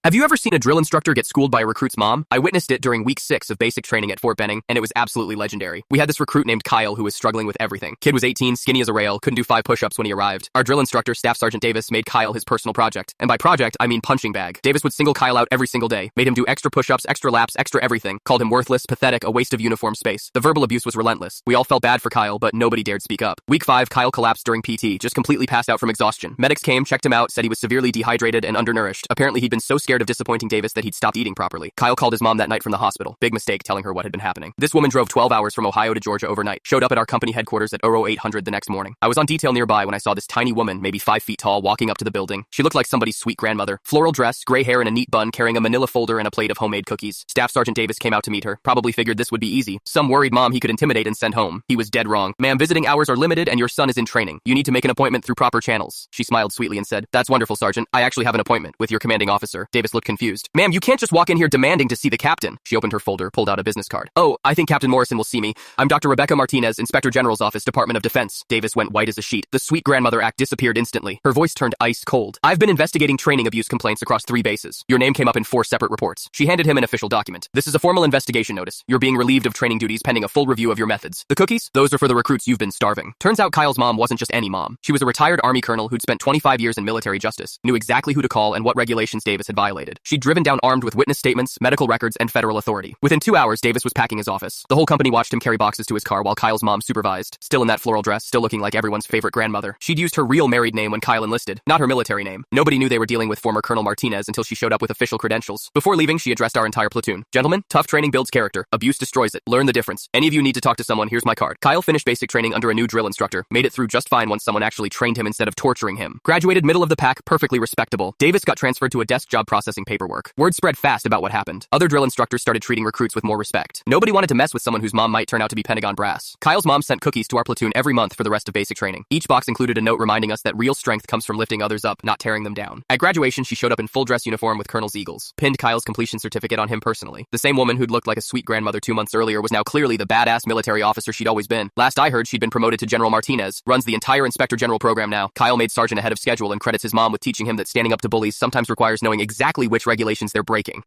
Have you ever seen a drill instructor get schooled by a recruit's mom? I witnessed it during week 6 of basic training at Fort Benning, and it was absolutely legendary. We had this recruit named Kyle who was struggling with everything. Kid was 18, skinny as a rail, couldn't do 5 push-ups when he arrived. Our drill instructor, Staff Sergeant Davis, made Kyle his personal project. And by project, I mean punching bag. Davis would single Kyle out every single day, made him do extra push-ups, extra laps, extra everything, called him worthless, pathetic, a waste of uniform space. The verbal abuse was relentless. We all felt bad for Kyle, but nobody dared speak up. Week 5, Kyle collapsed during PT, just completely passed out from exhaustion. Medics came, checked him out, said he was severely dehydrated and undernourished. Apparently he'd been so scared of disappointing Davis that he'd stopped eating properly. Kyle called his mom that night from the hospital. Big mistake telling her what had been happening. This woman drove 12 hours from Ohio to Georgia overnight, showed up at our company headquarters at 0800 the next morning. I was on detail nearby when I saw this tiny woman, maybe 5 feet tall, walking up to the building. She looked like somebody's sweet grandmother. Floral dress, gray hair in a neat bun, carrying a manila folder and a plate of homemade cookies. Staff Sergeant Davis came out to meet her. Probably figured this would be easy. Some worried mom he could intimidate and send home. He was dead wrong. Ma'am, visiting hours are limited and your son is in training. You need to make an appointment through proper channels. She smiled sweetly and said, "That's wonderful, Sergeant. I actually have an appointment with your commanding officer." Davis looked confused. "Ma'am, you can't just walk in here demanding to see the captain." She opened her folder, pulled out a business card. "Oh, I think Captain Morrison will see me. I'm Dr. Rebecca Martinez, Inspector General's Office, Department of Defense." Davis went white as a sheet. The sweet grandmother act disappeared instantly. Her voice turned ice cold. "I've been investigating training abuse complaints across 3 bases. Your name came up in 4 separate reports." She handed him an official document. "This is a formal investigation notice. You're being relieved of training duties pending a full review of your methods. The cookies? Those are for the recruits you've been starving." Turns out Kyle's mom wasn't just any mom. She was a retired Army colonel who'd spent 25 years in military justice, knew exactly who to call and what regulations Davis had violated. She'd driven down armed with witness statements, medical records, and federal authority. Within 2 hours, Davis was packing his office. The whole company watched him carry boxes to his car while Kyle's mom supervised, still in that floral dress, still looking like everyone's favorite grandmother. She'd used her real married name when Kyle enlisted, not her military name. Nobody knew they were dealing with former Colonel Martinez until she showed up with official credentials. Before leaving, she addressed our entire platoon. "Gentlemen, tough training builds character. Abuse destroys it. Learn the difference. Any of you need to talk to someone, here's my card." Kyle finished basic training under a new drill instructor, made it through just fine once someone actually trained him instead of torturing him. Graduated middle of the pack, perfectly respectable. Davis got transferred to a desk job processing paperwork. Word spread fast about what happened. Other drill instructors started treating recruits with more respect. Nobody wanted to mess with someone whose mom might turn out to be Pentagon brass. Kyle's mom sent cookies to our platoon every month for the rest of basic training. Each box included a note reminding us that real strength comes from lifting others up, not tearing them down. At graduation, she showed up in full dress uniform with Colonel's eagles, pinned Kyle's completion certificate on him personally. The same woman who'd looked like a sweet grandmother 2 months earlier was now clearly the badass military officer she'd always been. Last I heard, she'd been promoted to General Martinez, runs the entire Inspector General program now. Kyle made sergeant ahead of schedule and credits his mom with teaching him that standing up to bullies sometimes requires knowing exactly which regulations they're breaking.